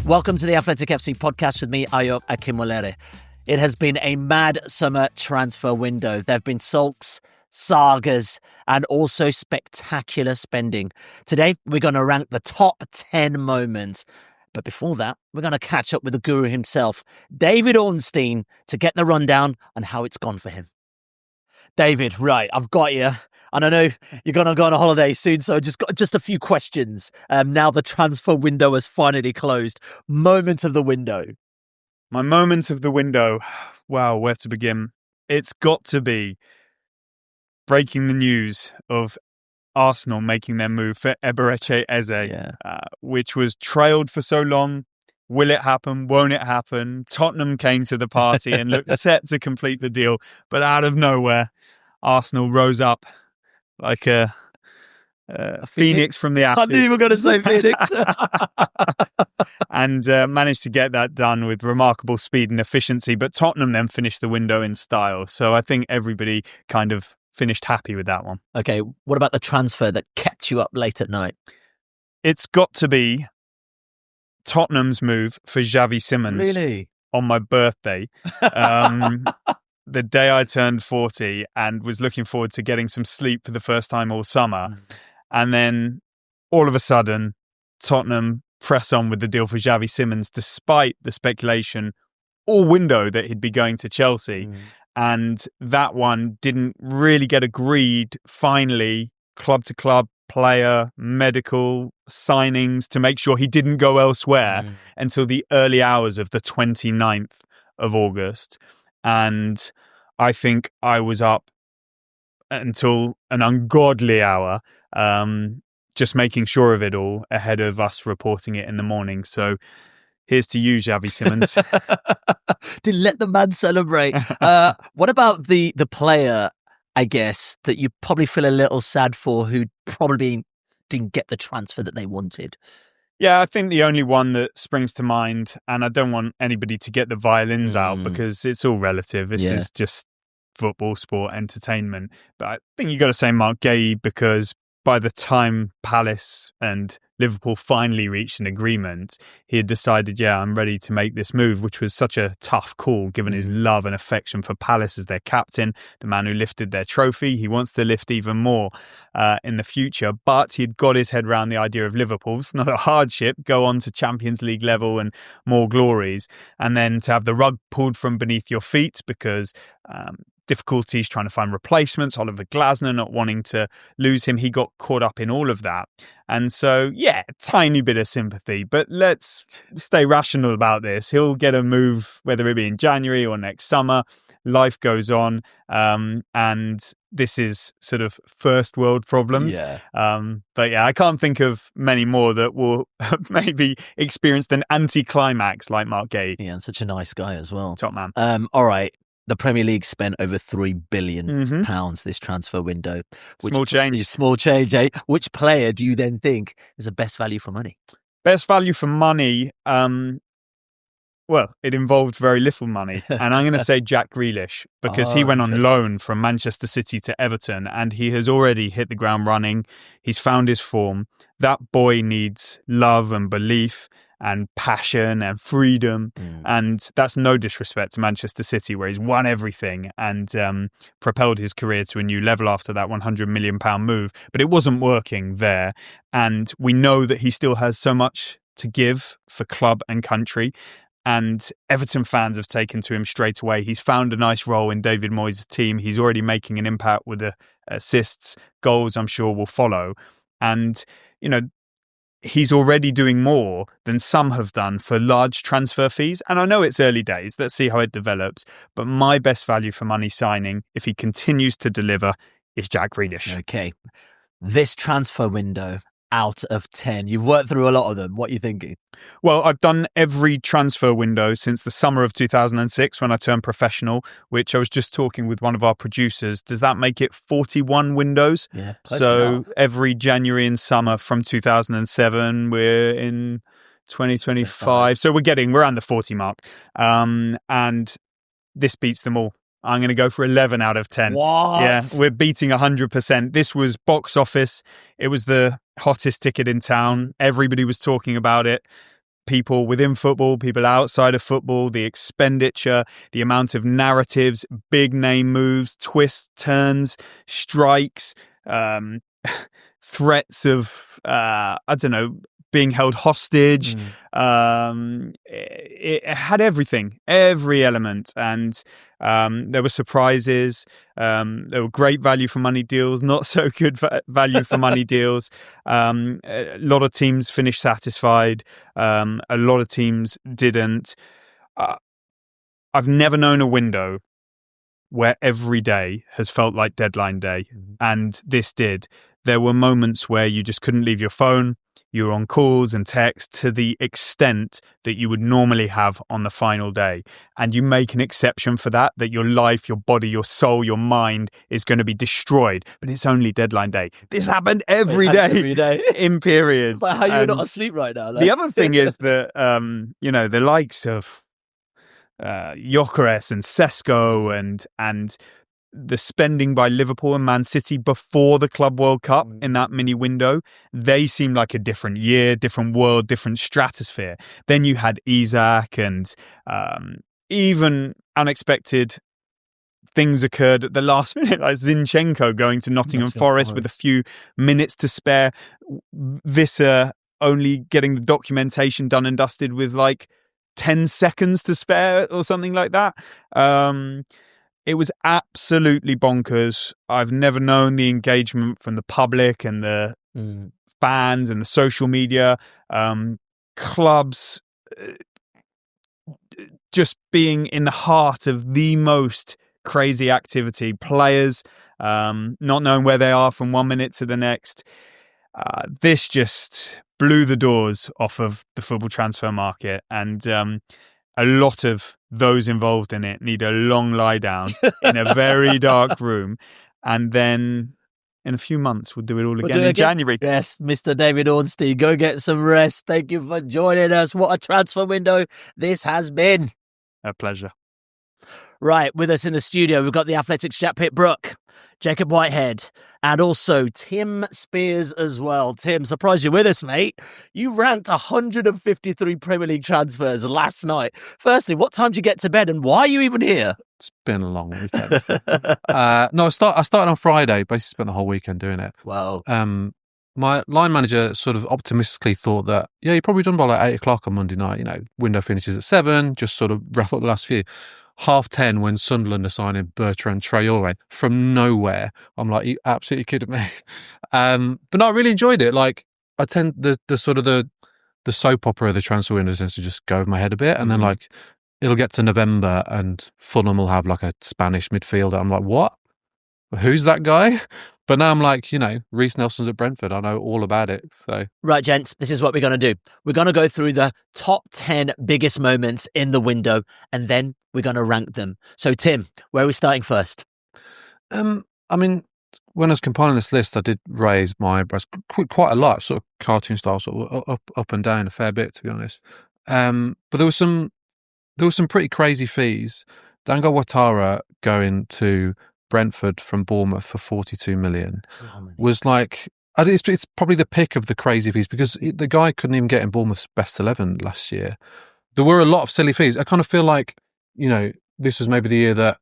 Welcome to the Athletic FC podcast with me, Ayo Akinwolere. It has been a mad summer transfer window. There have been sulks, sagas, and also spectacular spending. Today, we're going to rank the top 10 moments. But before that, we're going to catch up with the guru himself, David Ornstein, to get the rundown on how it's gone for him. David, right, I've got you. And I know you're going to go on a holiday soon, so just a few questions. Now the transfer window has finally closed. Moment of the window. My moment of the window. Wow, where to begin? It's got to be breaking the news of Arsenal making their move for Eberechi Eze, which was trailed for so long. Will it happen? Won't it happen? Tottenham came to the party and looked set to complete the deal. But out of nowhere, Arsenal rose up like a phoenix from the ashes. I knew you were going to say phoenix. And managed to get that done with remarkable speed and efficiency. But Tottenham then finished the window in style. So I think everybody kind of finished happy with that one. Okay, what about the transfer that kept you up late at night? It's got to be Tottenham's move for Xavi Simons. Really? On my birthday. The day I turned 40 and was looking forward to getting some sleep for the first time all summer. And then all of a sudden, Tottenham press on with the deal for Xavi Simons, despite the speculation all window that he'd be going to Chelsea. And that one didn't really get agreed. Finally, club to club, player, medical, signings to make sure he didn't go elsewhere until the early hours of the 29th of August. And I think I was up until an ungodly hour, just making sure of it all ahead of us reporting it in the morning. So here's to you, Xavi Simons. Didn't let the man celebrate. What about the player, I guess, that you probably feel a little sad for, who probably didn't get the transfer that they wanted? Yeah, I think the only one that springs to mind, and I don't want anybody to get the violins out because it's all relative. This is just football, sport, entertainment. But I think you got to say Mark Gay, because by the time Palace and Liverpool finally reached an agreement, he had decided, I'm ready to make this move, which was such a tough call given his love and affection for Palace as their captain, the man who lifted their trophy. He wants to lift even more in the future, but he'd got his head around the idea of Liverpool. It's not a hardship, go on to Champions League level and more glories, and then to have the rug pulled from beneath your feet because difficulties trying to find replacements, Oliver Glasner not wanting to lose him. He got caught up in all of that. And so, tiny bit of sympathy, but let's stay rational about this. He'll get a move, whether it be in January or next summer. Life goes on. And this is sort of first world problems. But I can't think of many more that will maybe experience an anti-climax like Mark Gay. Yeah, and such a nice guy as well. Top man. All right. The Premier League spent over £3 billion this transfer window. Small change, eh? Which player do you then think is the best value for money? Best value for money? Well, it involved very little money. And I'm going to say Jack Grealish, because he went on loan from Manchester City to Everton and he has already hit the ground running. He's found his form. That boy needs love and belief and passion and freedom. And that's no disrespect to Manchester City, where he's won everything and propelled his career to a new level after that £100 million move. But it wasn't working there. And we know that he still has so much to give for club and country. And Everton fans have taken to him straight away. He's found a nice role in David Moyes' team. He's already making an impact with the assists, goals, I'm sure will follow. And, he's already doing more than some have done for large transfer fees. And I know it's early days. Let's see how it develops. But my best value for money signing, if he continues to deliver, is Jack Grealish. Okay. This transfer window, out of 10. You've worked through a lot of them. What are you thinking? Well, I've done every transfer window since the summer of 2006 when I turned professional, which I was just talking with one of our producers. Does that make it 41 windows? Yeah. So every January and summer from 2007, we're in 2025. So we're around the 40 mark. And this beats them all. I'm going to go for 11 out of 10. What? Yeah, we're beating 100%. This was box office. It was the hottest ticket in town. Everybody was talking about it. people within football, people outside of football, the expenditure, the amount of narratives, big name moves, twists, turns, strikes, threats of, being held hostage. It had everything, every element. And there were surprises. There were great value for money deals, not so good value for money deals. A lot of teams finished satisfied. A lot of teams didn't. I've never known a window where every day has felt like deadline day. And this did. There were moments where you just couldn't leave your phone. You were on calls and texts to the extent that you would normally have on the final day. And you make an exception for that your life, your body, your soul, your mind is going to be destroyed. But it's only deadline day. This happened every day in periods. But how are you not asleep right now? The other thing is that, the likes of Gyökeres and Sesko and the spending by Liverpool and Man City before the Club World Cup in that mini window, they seemed like a different year, different world, different stratosphere. Then you had Isak and even unexpected things occurred at the last minute, like Zinchenko going to Nottingham Forest with a few minutes to spare. Visser only getting the documentation done and dusted with like 10 seconds to spare or something like that. It was absolutely bonkers. I've never known the engagement from the public and the fans and the social media, clubs just being in the heart of the most crazy activity, players not knowing where they are from 1 minute to the next. This just blew the doors off of the football transfer market, and a lot of those involved in it need a long lie down in a very dark room, and then in a few months we'll do it all again in January. Yes, Mr. David Ornstein, go get some rest. Thank you for joining us. What a transfer window this has been. A pleasure. Right, with us in the studio, we've got the Athletics chap Pitt-Brooke, Jacob Whitehead, and also Tim Spiers as well. Tim, surprised you're with us, mate. You ranked 153 Premier League transfers last night. Firstly, what time did you get to bed and why are you even here? It's been a long weekend. I started on Friday, basically spent the whole weekend doing it. Wow. My line manager sort of optimistically thought that, you're probably done by like 8 o'clock on Monday night. Window finishes at 7, just sort of wrap up the last few. 10:30 when Sunderland are signing Bertrand Traoré from nowhere. I'm like, you absolutely kidding me? But no, I really enjoyed it. Like, I tend the sort of the soap opera of the transfer window tends to just go over my head a bit, and then like it'll get to November and Fulham will have like a Spanish midfielder. I'm like, what? Who's that guy? But now I'm like, Reece Nelson's at Brentford. I know all about it. So right, gents, this is what we're going to do. We're going to go through the top 10 biggest moments in the window, and then we're going to rank them. So, Tim, where are we starting first? I mean, when I was compiling this list, I did raise my eyebrows quite a lot, sort of cartoon style, sort of up and down a fair bit, to be honest. But there was some pretty crazy fees. Dango Ouattara going to Brentford from Bournemouth for 42 million was like, it's probably the pick of the crazy fees, because the guy couldn't even get in Bournemouth's best 11 last year. There were a lot of silly fees. I kind of feel like, this was maybe the year that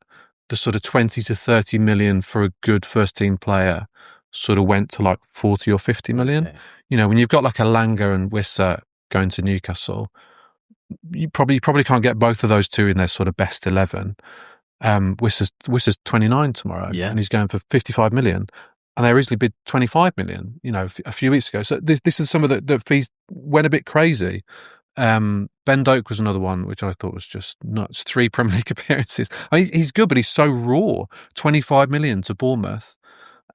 the sort of 20 to 30 million for a good first team player sort of went to like 40 or 50 million. Okay. When you've got like a Langer and Wisser going to Newcastle, you probably can't get both of those two in their sort of best 11. Wisser's 29 tomorrow, and he's going for 55 million, and they originally bid 25 million, a few weeks ago. So this is some of the fees went a bit crazy. Ben Doak was another one, which I thought was just nuts. 3 Premier League appearances. I mean, he's good, but he's so raw. 25 million to Bournemouth.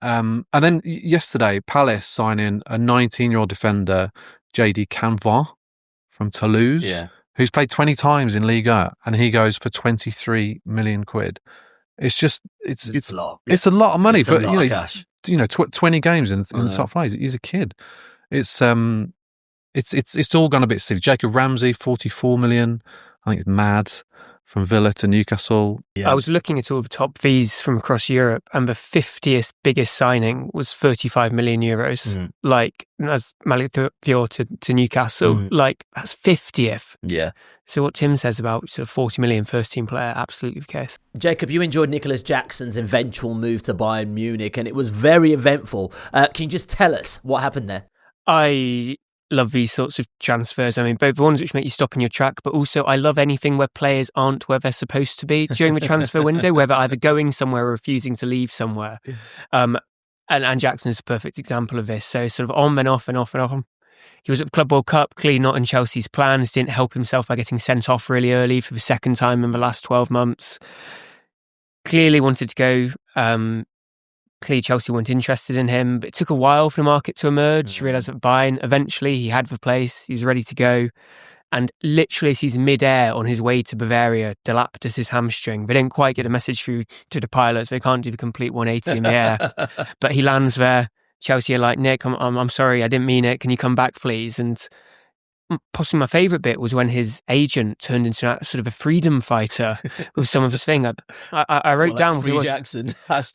And then yesterday, Palace signing a 19-year-old defender, JD Canvan from Toulouse. Who's played 20 times in Liga, and he goes for 23 million quid. It's just, it's a lot. It's a lot of money for, cash. 20 games in the top flight. He's a kid. It's all gone a bit silly. Jacob Ramsey, 44 million. I think it's mad. from Villa to Newcastle. Yeah. I was looking at all the top fees from across Europe, and the 50th biggest signing was 35 million euros. Like, as Malik Dior to Newcastle, like, that's 50th. Yeah. So what Tim says about sort of 40 million first team player, absolutely the case. Jacob, you enjoyed Nicolas Jackson's eventual move to Bayern Munich, and it was very eventful. Can you just tell us what happened there? I love these sorts of transfers. I mean, both the ones which make you stop in your track, but also I love anything where players aren't where they're supposed to be during the transfer window, where they're either going somewhere or refusing to leave somewhere. And Jackson is a perfect example of this. So sort of on, then off, and off and on. He was at the Club World Cup, clearly not in Chelsea's plans, didn't help himself by getting sent off really early for the second time in the last 12 months. Clearly wanted to go. Clearly Chelsea weren't interested in him, but it took a while for the market to emerge. Realised that Bayern, eventually he had the place, he was ready to go. And literally as he's mid-air on his way to Bavaria, dilapidus his hamstring. They didn't quite get a message through to the pilots. They can't do the complete 180 in the air. But he lands there. Chelsea are like, Nick, I'm sorry, I didn't mean it. Can you come back, please? And possibly my favourite bit was when his agent turned into a sort of a freedom fighter with some of his thing. I wrote down Free Jackson.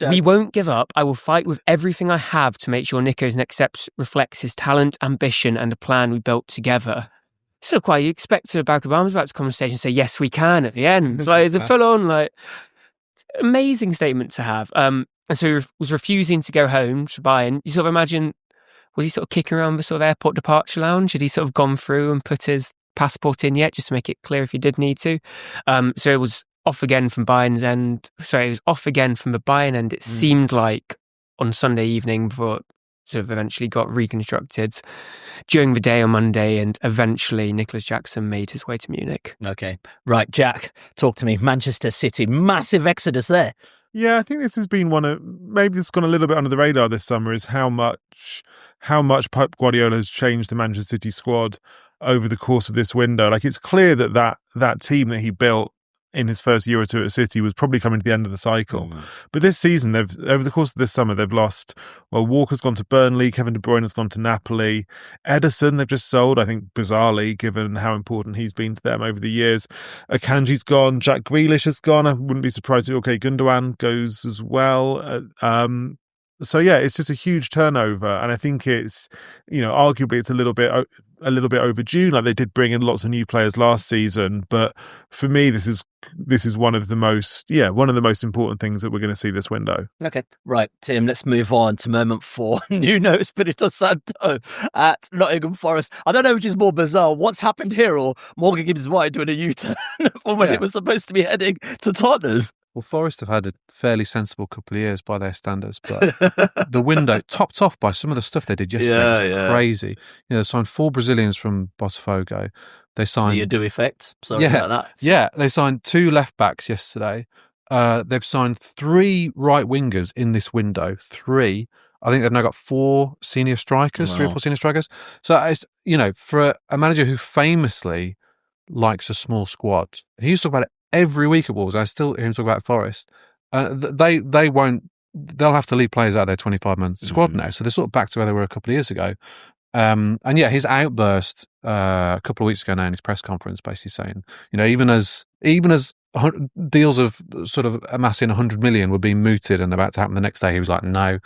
We won't give up. I will fight with everything I have to make sure Nico's next step reflects his talent, ambition, and the plan we built together. So quite, you expect Barack Obama's about to come on stage and say, yes, we can at the end. It's like, it's a full-on, like, amazing statement to have. And so he was refusing to go home to Bayern. You sort of imagine, was he sort of kicking around the sort of airport departure lounge? Had he sort of gone through and put his passport in yet, just to make it clear if he did need to? So it was off again from Bayern's end. Sorry, it was off again from the Bayern end. It seemed like on Sunday evening before it sort of eventually got reconstructed during the day on Monday, and eventually Nicolas Jackson made his way to Munich. Okay. Right, Jack, talk to me. Manchester City, massive exodus there. Yeah, I think this has been one of, maybe it's gone a little bit under the radar this summer, is how much Pep Guardiola has changed the Manchester City squad over the course of this window. Like, it's clear that team that he built in his first year or two at City was probably coming to the end of the cycle. But this season, over the course of this summer, they've lost, well, Walker's gone to Burnley, Kevin De Bruyne has gone to Napoli, Ederson they've just sold, I think bizarrely, given how important he's been to them over the years. Akanji's gone, Jack Grealish has gone, I wouldn't be surprised if Gundogan goes as well. So yeah, it's just a huge turnover, and I think it's, arguably it's a little bit overdue. Like, they did bring in lots of new players last season, but for me, this is one of the most important things that we're going to see this window. Okay, right, Tim. Let's move on to moment 4. Nuno Espirito Santo at Nottingham Forest. I don't know which is more bizarre, what's happened here, or Morgan Gibbs-White doing a U-turn from when it was supposed to be heading to Tottenham. Well, Forest have had a fairly sensible couple of years by their standards, but the window, topped off by some of the stuff they did yesterday, was crazy. They signed 4 Brazilians from Botafogo. They signed... The Adu effect? Sorry about that. Yeah, they signed 2 left-backs yesterday. They've signed 3 right wingers in this window. 3. I think they've now got 4 senior strikers, 3 or 4 senior strikers. So, it's, for a manager who famously likes a small squad, he used to talk about it every week at Wolves. I still hear him talk about Forest. They won't. They'll have to leave players out of their 25-man squad now. So they're sort of back to where they were a couple of years ago. And yeah, his outburst a couple of weeks ago now in his press conference, basically saying, even as deals of sort of amassing 100 million were being mooted and about to happen the next day, he was like, no,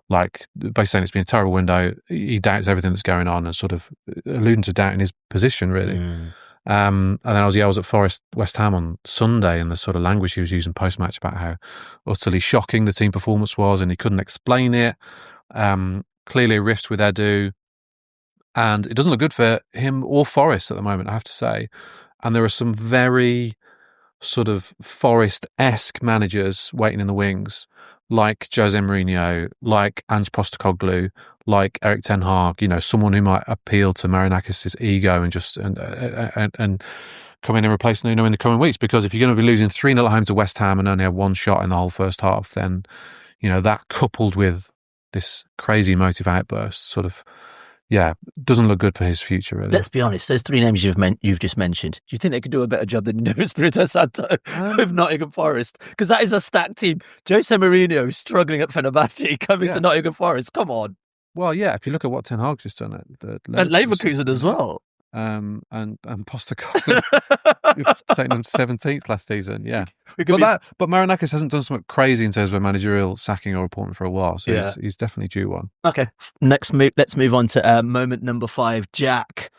like basically saying it's been a terrible window. He doubts everything that's going on and sort of alluding to doubting his position, really. And then I was at Forest West Ham on Sunday, and the sort of language he was using post-match about how utterly shocking the team performance was, and he couldn't explain it. Clearly a rift with Edu, and it doesn't look good for him or Forest at the moment, I have to say. And there are some very sort of Forest-esque managers waiting in the wings, like Jose Mourinho, like Ange Postecoglou, like Erik ten Hag, someone who might appeal to Marinakis' ego and just and come in and replace Nuno in the coming weeks. Because if you're going to be losing 3-0 at home to West Ham and only have 1 shot in the whole first half, then that coupled with this crazy emotive outburst sort of doesn't look good for his future, really. Let's be honest, those 3 names you've just mentioned, do you think they could do a better job than Nuno Espirito Santo with Nottingham Forest? Because that is a stacked team. Jose Mourinho is struggling at Fenerbahce, coming to Nottingham Forest. Come on. Well, yeah, if you look at what Ten Hag's just done at Leverkusen as well. and Postecoglou taking them 17th last season. Yeah, but Marinakis hasn't done something crazy in terms of a managerial sacking or appointment for a while, so he's definitely due one. Okay, let's move on to moment number 5. Jack,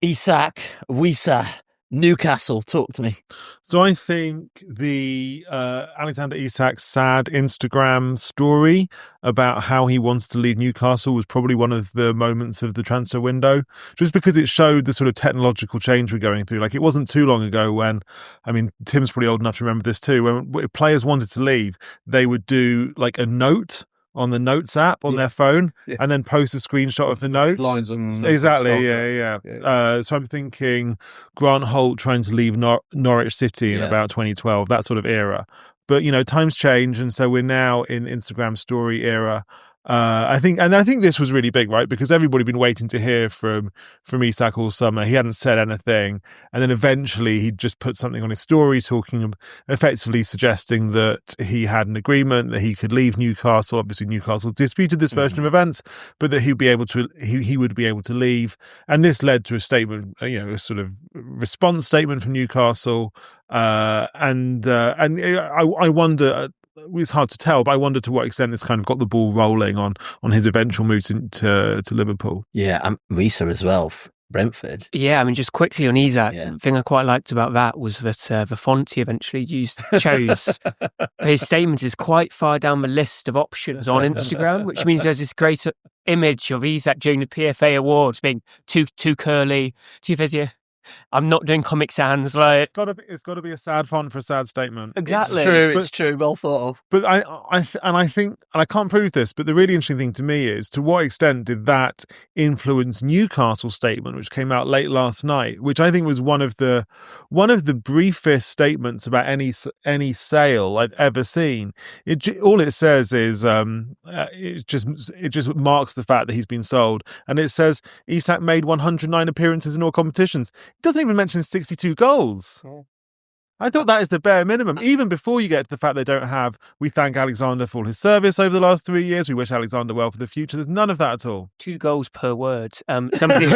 Isak, Wisa, Newcastle. Talk to me. So I think the Alexander Isak's sad Instagram story about how he wants to leave Newcastle was probably one of the moments of the transfer window, just because it showed the sort of technological change we're going through. Like, it wasn't too long ago when, I mean, Tim's probably old enough to remember this too, when players wanted to leave, they would do like a note on the Notes app on their phone and then post a screenshot of the notes. Lines and stuff. Exactly, yeah. So I'm thinking Grant Holt trying to leave Norwich City in about 2012, that sort of era. But, you know, times change, and so we're now in Instagram story era. I think this was really big, right? Because everybody had been waiting to hear from Isak all summer. He hadn't said anything, and then eventually he just put something on his story, effectively suggesting that he had an agreement that he could leave Newcastle. Obviously, Newcastle disputed this version of events, but that he would be able to leave. And this led to a statement, a sort of response statement from Newcastle. And I wonder. It's hard to tell, but I wonder to what extent this kind of got the ball rolling on his eventual move to Liverpool. Yeah, Risa as well, Brentford. Yeah, I mean, just quickly on Isak, the thing I quite liked about that was that the font he eventually chose for his statement is quite far down the list of options on Instagram, which means there's this great image of Isak during the PFA Awards being too curly, too fizzy. I'm not doing Comic Sans. Like, it's got to be a sad font for a sad statement. Exactly, it's true. Well thought of. But I think I can't prove this, but the really interesting thing to me is to what extent did that influence Newcastle's statement, which came out late last night, which I think was one of the briefest statements about any sale I've ever seen. All it says is it just marks the fact that he's been sold, and it says Isak made 109 appearances in all competitions. It doesn't even mention 62 goals. Yeah. I thought that is the bare minimum. Even before you get to the fact they don't have, we thank Alexander for his service over the last 3 years. We wish Alexander well for the future. There's none of that at all. 2 goals per word. Somebody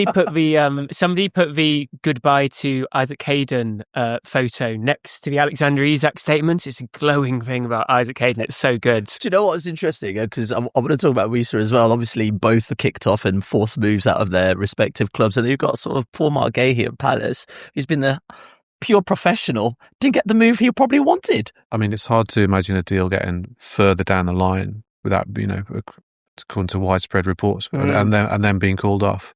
put the goodbye to Isaac Hayden photo next to the Alexander Isak statement. It's a glowing thing about Isaac Hayden. It's so good. Do you know what was interesting? Because I want to talk about Wisa as well. Obviously, both are kicked off and forced moves out of their respective clubs, and you've got sort of poor Mark Gay here at Palace, who's been the pure professional, didn't get the move he probably wanted. I mean, it's hard to imagine a deal getting further down the line without, according to widespread reports, and then being called off.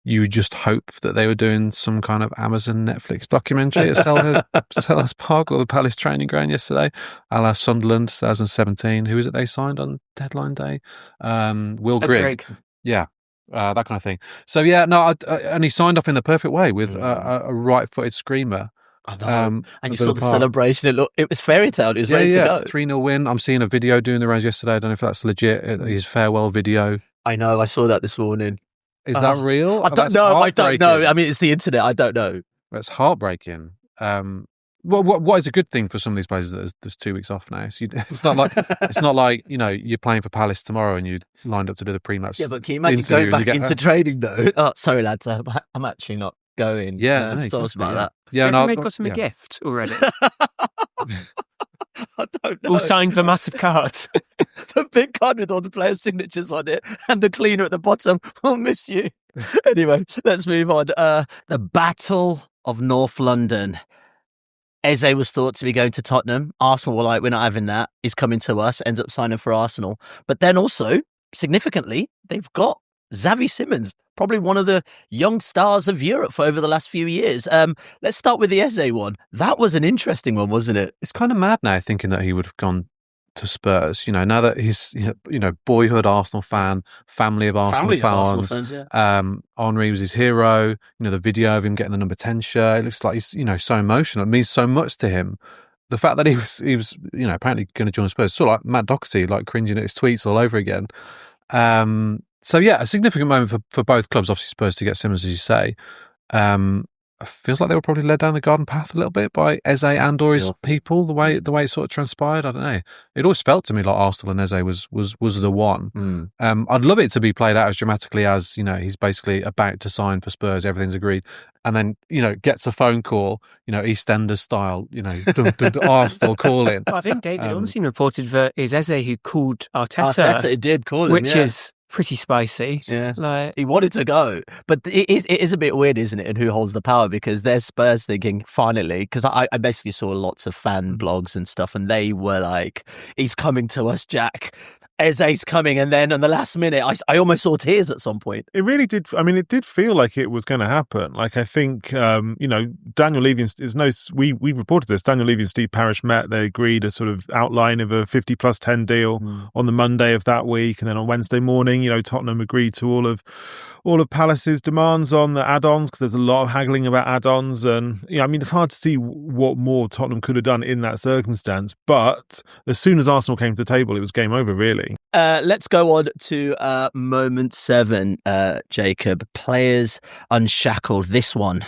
You just hope that they were doing some kind of Amazon Netflix documentary at Selhurst Park or the Palace training ground yesterday, a la Sunderland 2017. Who is it they signed on deadline day? Will Grigg. Yeah. That kind of thing. So and he signed off in the perfect way with a right-footed screamer. I know. And you saw the celebration. It was fairy tale. It was ready to go. 3-0 win. I'm seeing a video doing the rounds yesterday. I don't know if that's legit. His farewell video. I know. I saw that this morning. Is that real? I don't know. I don't know. I mean, it's the internet. I don't know. That's heartbreaking. What is a good thing for some of these players that there's 2 weeks off now? So it's not like you're playing for Palace tomorrow and you lined up to do the pre-match. Yeah, but can you imagine going back into training though? Oh, sorry lads, I'm actually not going. Yeah, tell us about that. Yeah, no, got him a gift already. I don't know. All signed for massive cards. The big card with all the players' signatures on it, and the cleaner at the bottom. We'll miss you. Anyway, let's move on. The Battle of North London. Eze was thought to be going to Tottenham. Arsenal were like, we're not having that. He's coming to us, ends up signing for Arsenal. But then also, significantly, they've got Xavi Simons, probably one of the young stars of Europe for over the last few years. Let's start with the Eze one. That was an interesting one, wasn't it? It's kind of mad now thinking that he would have gone to Spurs, now that he's, boyhood Arsenal fan, family of Arsenal fans. Henry was his hero. The video of him getting the number 10 shirt, it looks like he's, so emotional. It means so much to him. The fact that he was apparently going to join Spurs, sort of like Matt Doherty, like cringing at his tweets all over again. A significant moment for both clubs, obviously Spurs to get Simmons, as you say. feels like they were probably led down the garden path a little bit by Eze and or his people. The way it sort of transpired, I don't know. It always felt to me like Arsenal and Eze was the one. I'd love it to be played out as dramatically as, you know, he's basically about to sign for Spurs, everything's agreed, and then, you know, gets a phone call, you know, EastEnders style, you know, Arsenal calling. Well, I think David Ornstein reported that it was Eze who called Arteta. Arteta did call him, which is pretty spicy. Yeah, like, he wanted to go, but it is a bit weird, isn't it? And who holds the power? Because there's Spurs thinking finally. Because I basically saw lots of fan blogs and stuff, and they were like, "He's coming to us, Jack. Eze's coming," and then on the last minute, I almost saw tears at some point. It really did. I mean, it did feel like it was going to happen. Like, I think, you know, Daniel Levy we've reported this. Daniel Levy and Steve Parish met. They agreed a sort of outline of a 50 plus 10 deal on the Monday of that week, and then on Wednesday morning, you know, Tottenham agreed to all of Palace's demands on the add-ons, because there's a lot of haggling about add-ons, and I mean, it's hard to see what more Tottenham could have done in that circumstance. But as soon as Arsenal came to the table, it was game over, really. Let's go on to moment 7, Jacob. Players unshackled. This one,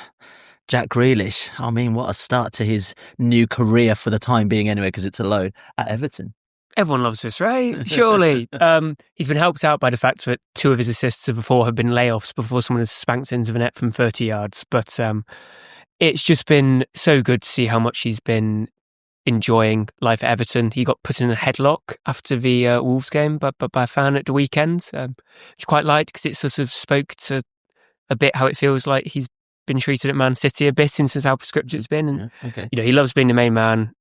Jack Grealish. I mean, what a start to his new career for the time being anyway, because it's a loan at Everton. Everyone loves this, right? Surely. He's been helped out by the fact that 2 of his assists before have been layoffs before someone has spanked into the net from 30 yards. But it's just been so good to see how much he's been enjoying life at Everton. He got put in a headlock after the Wolves game by a fan at the weekend, which I quite liked, because it sort of spoke to a bit how it feels like he's been treated at Man City a bit since how prescriptive it's been. And you know, he loves being the main man.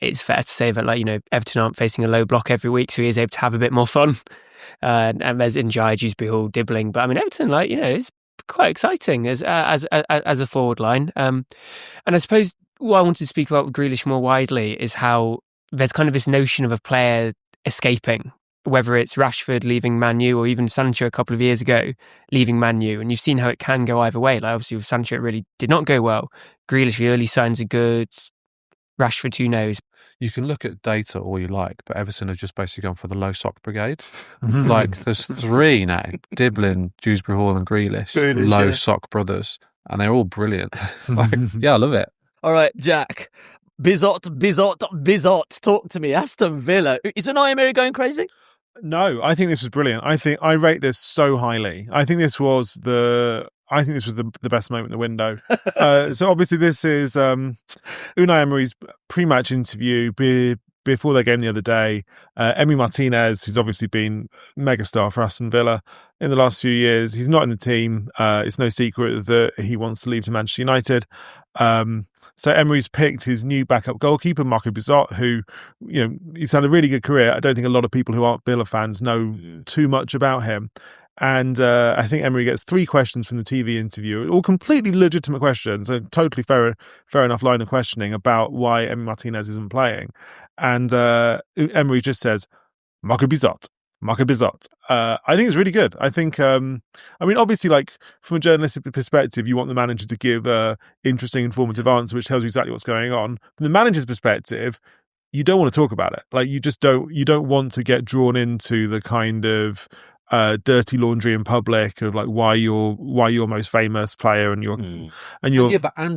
It's fair to say that, like, you know, Everton aren't facing a low block every week, so he is able to have a bit more fun. And there's Njai's be all dibbling, but I mean, Everton, like, you know, is quite exciting as a forward line. And I suppose what I wanted to speak about with Grealish more widely is how there's kind of this notion of a player escaping, whether it's Rashford leaving Man U or even Sancho a couple of years ago leaving Man U. And you've seen how it can go either way. Like, obviously with Sancho, it really did not go well. Grealish, the early signs are good. Rashford, who knows? You can look at data all you like, but Everton have just basically gone for the low sock brigade. Like, there's 3 now: Diblin, Dewsbury Hall and Grealish low sock brothers. And they're all brilliant. Like, yeah, I love it. All right, Jack. Bizot. Talk to me. Aston Villa. Is Unai Emery going crazy? No, I think this was brilliant. I rate this so highly. I think this was the best moment in the window. So obviously this is Unai Emery's pre-match interview before their game the other day. Emi Martinez, who's obviously been megastar for Aston Villa in the last few years, he's not in the team. It's no secret that he wants to leave to Manchester United. So Emery's picked his new backup goalkeeper, Marco Bizot, who, you know, he's had a really good career. I don't think a lot of people who aren't Villa fans know too much about him. And I think Emery gets 3 questions from the TV interview, all completely legitimate questions, a totally fair enough line of questioning about why Emi Martinez isn't playing. And Emery just says, Marco Bizot. I think it's really good. I think, I mean, obviously, like, from a journalistic perspective, you want the manager to give a interesting, informative answer, which tells you exactly what's going on. From the manager's perspective, you don't want to talk about it. Like, you don't want to get drawn into the kind of dirty laundry in public of like why you're most famous player and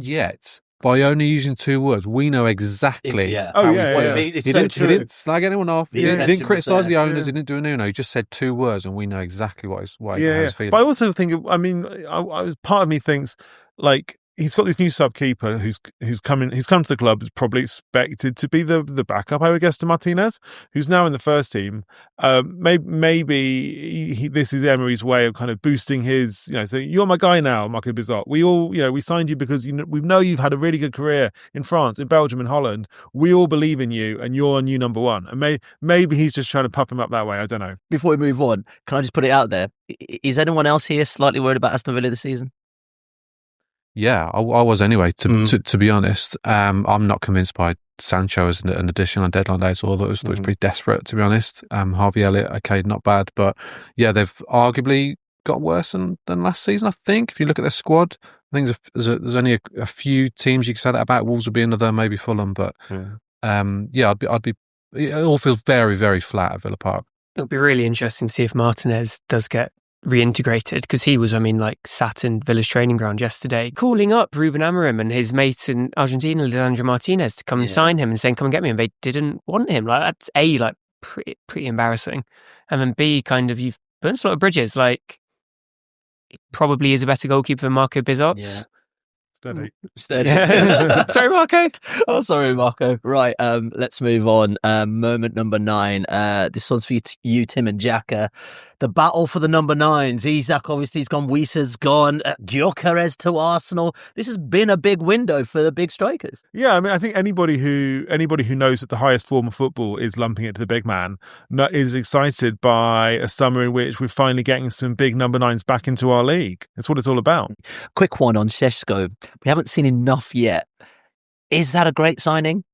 yet by only using 2 words, we know exactly. It's he so didn't, true. He didn't slag anyone off. He didn't criticise the owners. Yeah. He didn't do a Nuno. He just said 2 words, and we know exactly what he's feeling. But I also think, I mean, part of me thinks, like, he's got this new sub-keeper who's come to the club, is probably expected to be the backup, I would guess, to Martinez, who's now in the first team. Maybe this is Emery's way of kind of boosting his, you know, saying, you're my guy now, Marco Bizot. We all, you know, we signed you because we know you've had a really good career in France, in Belgium, in Holland. We all believe in you, and you're a new number 1. And maybe he's just trying to puff him up that way. I don't know. Before we move on, can I just put it out there? Is anyone else here slightly worried about Aston Villa this season? Yeah, I was anyway, to be honest. I'm not convinced by Sancho as an addition on deadline day at all. That was pretty desperate, to be honest. Harvey Elliott, okay, not bad. But yeah, they've arguably got worse than last season, I think. If you look at their squad, I think there's only a few teams you can say that about. Wolves would be another, maybe Fulham. But I'd be. It all feels very, very flat at Villa Park. It'll be really interesting to see if Martinez does get reintegrated, because he was, sat in Villa's training ground yesterday, calling up Ruben Amorim and his mates in Argentina, Lisandro Martinez, to come and sign him and saying, come and get me. And they didn't want him. That's A, pretty embarrassing. And then B, you've burnt a lot of bridges. He probably is a better goalkeeper than Marco Bizot. Steady. Sorry, Marco. Oh, sorry, Marco. Right, let's move on. Moment number 9. This one's for you, Tim and Jacka. The battle for the number 9s. Isak obviously has gone. Wies's gone. Gyökeres to Arsenal. This has been a big window for the big strikers. Yeah, I think anybody who knows that the highest form of football is lumping it to the big man is excited by a summer in which we're finally getting some big number 9s back into our league. That's what it's all about. Quick one on Šeško. We haven't seen enough yet. Is that a great signing?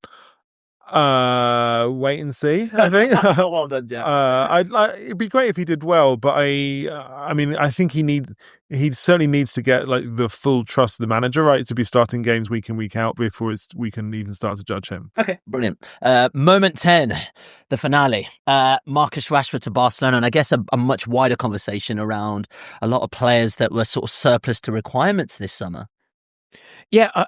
Wait and see, I think. Well done, Jack. It'd be great if he did well, but I think he certainly needs to get the full trust of the manager, right, to be starting games week in, week out before we can even start to judge him. Okay, brilliant. Moment 10, the finale. Marcus Rashford to Barcelona, and I guess a much wider conversation around a lot of players that were sort of surplus to requirements this summer. Yeah,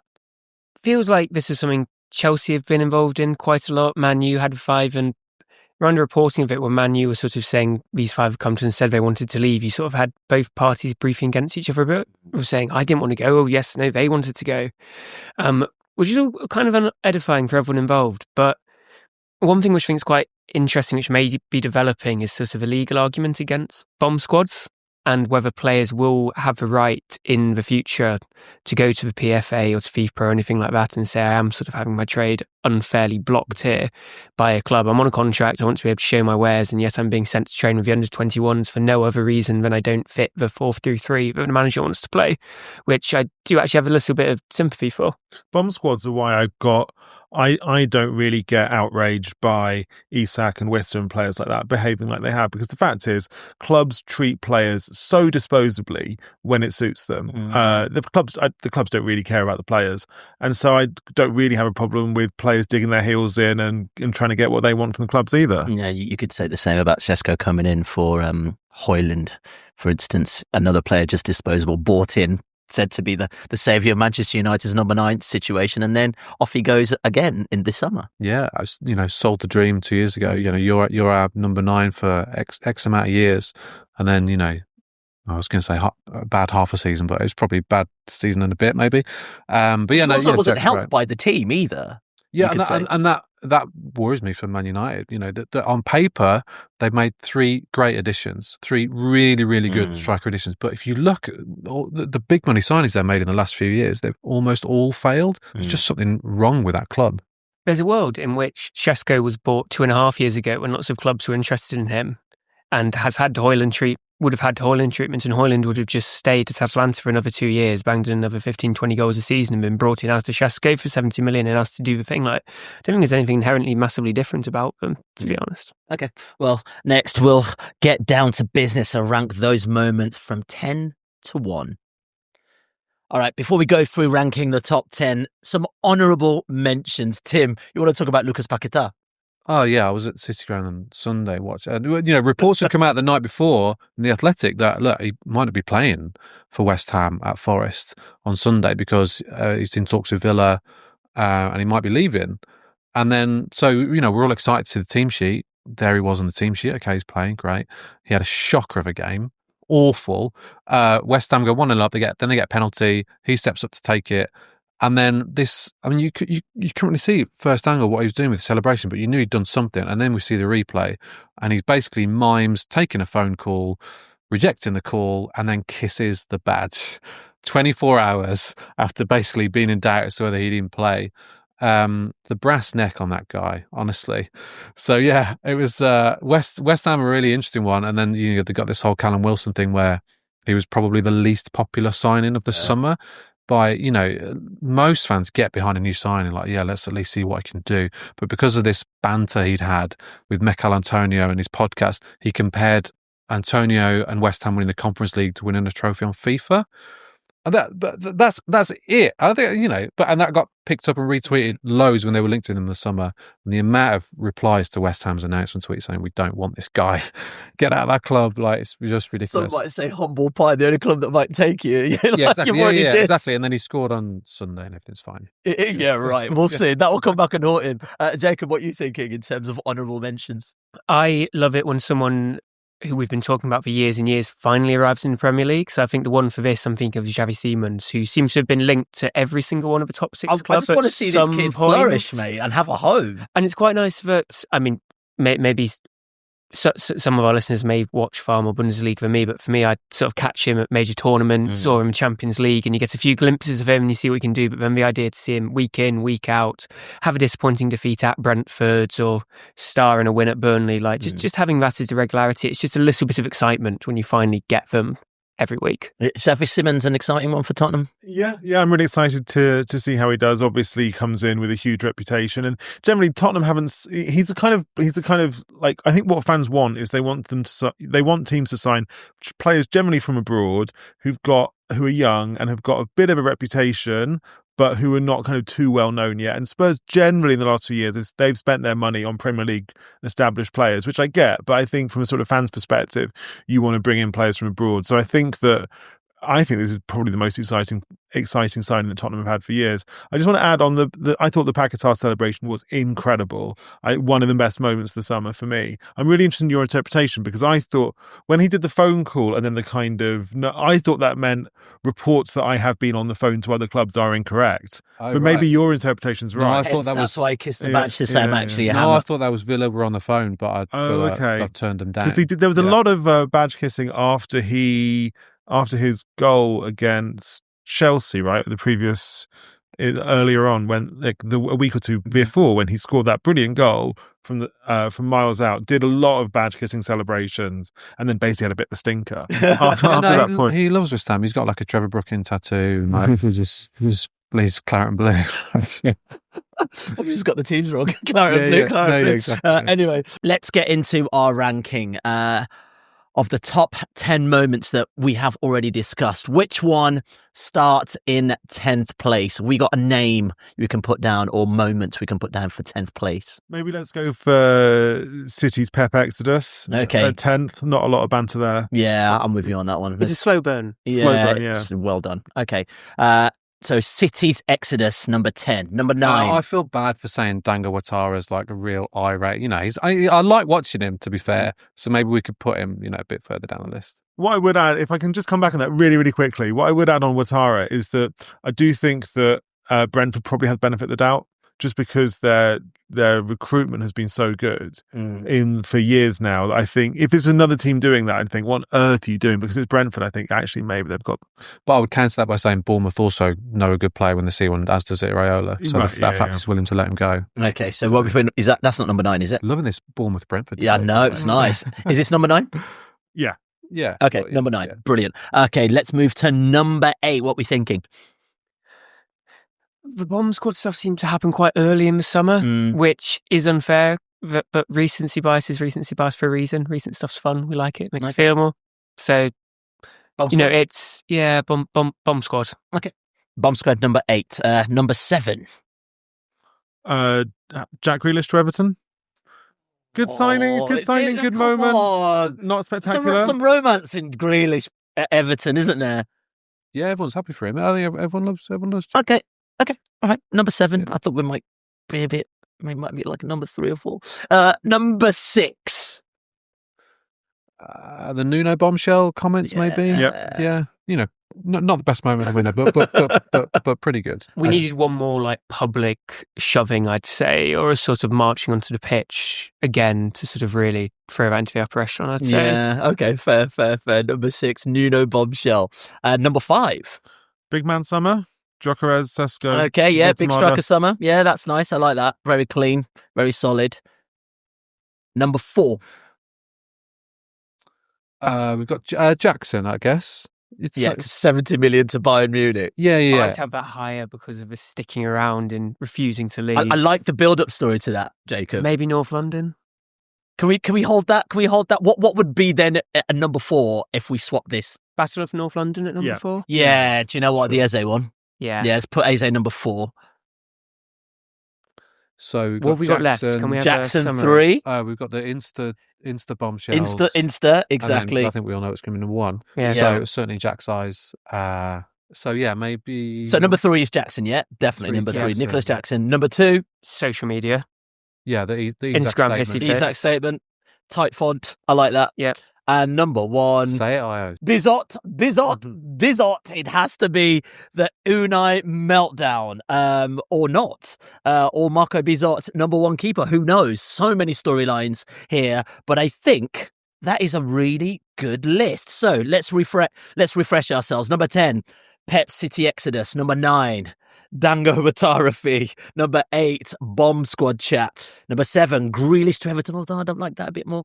feels like this is something Chelsea have been involved in quite a lot. Man U had 5, and we're under reporting of it where Man U was sort of saying these 5 have come to and said they wanted to leave. You sort of had both parties briefing against each other a bit, of saying, I didn't want to go. Oh, yes, no, they wanted to go. Which is all kind of edifying for everyone involved. But one thing which I think is quite interesting, which may be developing, is sort of a legal argument against bomb squads, and whether players will have the right in the future to go to the PFA or to FIFA or anything like that and say, I am sort of having my trade unfairly blocked here by a club. I'm on a contract, I want to be able to show my wares, and yet I'm being sent to train with the under-21s for no other reason than I don't fit the 4-3-3 that the manager wants to play, which I do actually have a little bit of sympathy for. Bomb squads are why I don't really get outraged by Isak and Western players like that behaving like they have, because the fact is clubs treat players so disposably when it suits them. The clubs don't really care about the players, and so I don't really have a problem with players digging their heels in and trying to get what they want from the clubs either. Yeah, you could say the same about Šeško coming in for Højlund, for instance. Another player just disposable, bought in, said to be the saviour of Manchester United's number 9 situation, and then off he goes again in this summer. Yeah, I sold the dream 2 years ago. You're our number 9 for X amount of years, and then I was going to say a bad half a season, but it was probably a bad season and a bit maybe. But yeah, also wasn't helped by the team either. Yeah, and that worries me for Man United. That on paper they've made 3 great additions, 3 really, really good striker additions. But if you look at all the big money signings they made in the last few years, they've almost all failed. There's just something wrong with that club. There's a world in which Šeško was bought 2.5 years ago when lots of clubs were interested in him, and would have had Højlund treatment, and Højlund would have just stayed at Atalanta for another 2 years, banged in another 15-20 goals a season, and been brought in as to Šeško for 70 million and asked to do the thing. I don't think there's anything inherently massively different about them, to be honest. Okay, well, next we'll get down to business and rank those moments from 10 to 1. All right, before we go through ranking the top 10, some honourable mentions. Tim, you want to talk about Lucas Paquetá? Oh yeah, I was at City Ground on Sunday watching. Reports had come out the night before in The Athletic that look, he might not be playing for West Ham at Forest on Sunday because he's in talks with Villa and he might be leaving. And then, so we're all excited to see the team sheet. There he was on the team sheet. Okay, he's playing, great. He had a shocker of a game, awful. West Ham go 1-0 up. They get a penalty. He steps up to take it. And then you couldn't really see first angle what he was doing with the celebration, but you knew he'd done something. And then we see the replay, and he basically mimes taking a phone call, rejecting the call, and then kisses the badge 24 hours after basically being in doubt as to whether he'd even play. The brass neck on that guy, honestly. So yeah, it was West Ham a really interesting one. And then they got this whole Callum Wilson thing where he was probably the least popular signing of the summer. By, most fans get behind a new signing, like, yeah, let's at least see what I can do. But because of this banter he'd had with Mikel Antonio and his podcast, he compared Antonio and West Ham winning the Conference League to winning a trophy on FIFA. But that's it. I think, and that got picked up and retweeted loads when they were linked to them in the summer. And the amount of replies to West Ham's announcement tweet saying, "We don't want this guy, get out of that club." Like, it's just ridiculous. Some might say humble pie, the only club that might take you. Exactly. Exactly. And then he scored on Sunday, and everything's fine. Yeah, right. We'll see. That will come back and haunt him. Jacob, what are you thinking in terms of honourable mentions? I love it when someone who we've been talking about for years and years finally arrives in the Premier League. So I think the one for this, I'm thinking of Xavi Simons, who seems to have been linked to every single one of the top 6 clubs. I just want to see this kid flourish, mate, and have a home. And it's quite nice that, I mean, maybe some of our listeners may watch far more Bundesliga than me, but for me, I sort of catch him at major tournaments or in Champions League, and you get a few glimpses of him and you see what he can do. But then the idea to see him week in, week out, have a disappointing defeat at Brentford or star in a win at Burnley, like just having that as the regularity, it's just a little bit of excitement when you finally get them every week. Xavi Simons, an exciting one for Tottenham. Yeah, I'm really excited to see how he does. Obviously, he comes in with a huge reputation, and generally Tottenham haven't. He's a kind of like, I think what fans want is they want teams to sign players generally from abroad who are young and have got a bit of a reputation, but who are not kind of too well known yet. And Spurs generally in the last 2 years, they've spent their money on Premier League established players, which I get. But I think from a sort of fan's perspective, you want to bring in players from abroad. So I think this is probably the most exciting signing that Tottenham have had for years. I just want to add on I thought the Paquetá celebration was incredible. One of the best moments of the summer for me. I'm really interested in your interpretation, because I thought when he did the phone call and then I thought that meant reports that I have been on the phone to other clubs are incorrect. But maybe your interpretation's right. No, I thought that's why I kissed the badge to say I'm actually a hammer. No, I thought that was Villa were on the phone, but I've turned them down. Because there was a lot of badge kissing after his goal against Chelsea, right? Earlier on, when a week or two before, when he scored that brilliant goal from miles out, did a lot of badge kissing celebrations, and then basically had a bit of a stinker after that point. He loves West Ham. He's got like a Trevor Brooking tattoo. He just plays claret and blue. I've just got the teams wrong. Claret and blue. Exactly. Anyway, let's get into our ranking. Of the top 10 moments that we have already discussed, which one starts in 10th place? We got a name we can put down, or moments we can put down for 10th place? Maybe let's go for City's Pep Exodus. Okay. At 10th, not a lot of banter there. Yeah, I'm with you on that one. It's a slow burn. Yeah, well done. Okay. So City's Exodus, number 10. Number 9. I feel bad for saying Dango Ouattara is like a real irate. I like watching him, to be fair. So maybe we could put him, a bit further down the list. What I would add, if I can just come back on that really, really quickly, what I would add on Ouattara is that I do think that Brentford probably had benefit of the doubt, just because their recruitment has been so good for years now. I think if it's another team doing that, I'd think, what on earth are you doing? Because it's Brentford, I think actually maybe they've got. But I would counter that by saying Bournemouth also know a good player when they see one, as does Iraola. So that fact is willing to let him go. Okay, so what we put is that's not number 9, is it? Loving this Bournemouth Brentford. Yeah, no, it's nice. Is this number 9? Yeah. Yeah. Okay, number 9. Yeah. Brilliant. Okay, let's move to number 8. What are we thinking? The bomb squad stuff seemed to happen quite early in the summer, which is unfair, but recency bias is recency bias for a reason. Recent stuff's fun. We like it. Makes us feel more. So, it's, bomb squad. Okay. Bomb squad number 8. Number 7. Jack Grealish to Everton. Good signing, good moment. Not spectacular. Some romance in Grealish at Everton, isn't there? Yeah, everyone's happy for him. I think everyone loves Jack. Okay. All right. Number 7. Yeah. I thought we might be might be like number 3 or 4. Number 6. The Nuno bombshell comments, maybe. Yep. Yeah. Not the best moment of winner, but pretty good. We needed one more like public shoving, I'd say, or a sort of marching onto the pitch again to sort of really throw that into the upper echelon, I'd say. Yeah. Okay. Fair. Number 6, Nuno bombshell. Number 5. Big man summer. Gyökeres, Sesko. Okay, yeah, big striker summer. Yeah, that's nice. I like that. Very clean, very solid. Number 4. We've got Jackson, I guess. It's 70 million to Bayern Munich. Yeah. I'd have that higher because of his sticking around and refusing to leave. I like the build-up story to that, Jacob. Maybe North London. Can we hold that? Can we hold that? What would be then a number 4 if we swap this? Battle of North London at number 4? Yeah, do you know what? The Eze one. Yeah. Yeah, let's put Eze number 4. So what have we got left? Can we have Jackson a 3. We've got the Insta bombshells. Insta, exactly. I think we all know it's coming number 1. Yeah. So certainly Jack's eyes. So yeah, maybe. So number 3 is Jackson, yeah? Definitely number 3. Jackson. Nicholas Jackson. Number 2. Social media. Yeah, the Instagram Isak statement. hissy Isak statement. Tight font. I like that. Yeah. And number 1. Say it, Ayo. Bizot. It has to be the Unai meltdown, or not. Or Marco Bizot, number 1 keeper. Who knows? So many storylines here. But I think that is a really good list. So let's refresh ourselves. Number 10, Pep City Exodus. Number 9, Dango Batarafi. Number 8, Bomb Squad chat. Number 7, Grealish to Everton. Although I don't like that a bit more.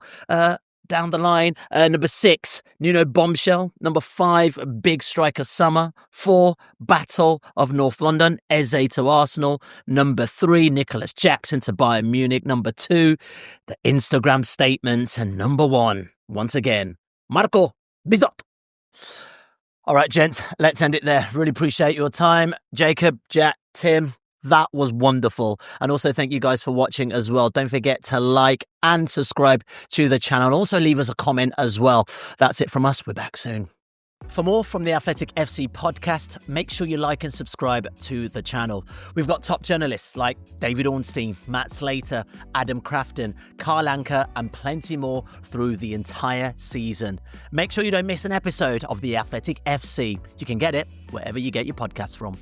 Down the line. Number 6, Nuno Bombshell. Number 5, Big Striker Summer. 4, Battle of North London. Eze to Arsenal. Number 3, Nicholas Jackson to Bayern Munich. Number 2, the Instagram statements. And number 1, once again, Marco Bizot. All right, gents, let's end it there. Really appreciate your time. Jacob, Jack, Tim, that was wonderful. And also thank you guys for watching as well. Don't forget to like and subscribe to the channel. And also leave us a comment as well. That's it from us. We're back soon. For more from the Athletic FC podcast, make sure you like and subscribe to the channel. We've got top journalists like David Ornstein, Matt Slater, Adam Crafton, Carl Anker, and plenty more through the entire season. Make sure you don't miss an episode of the Athletic FC. You can get it wherever you get your podcasts from.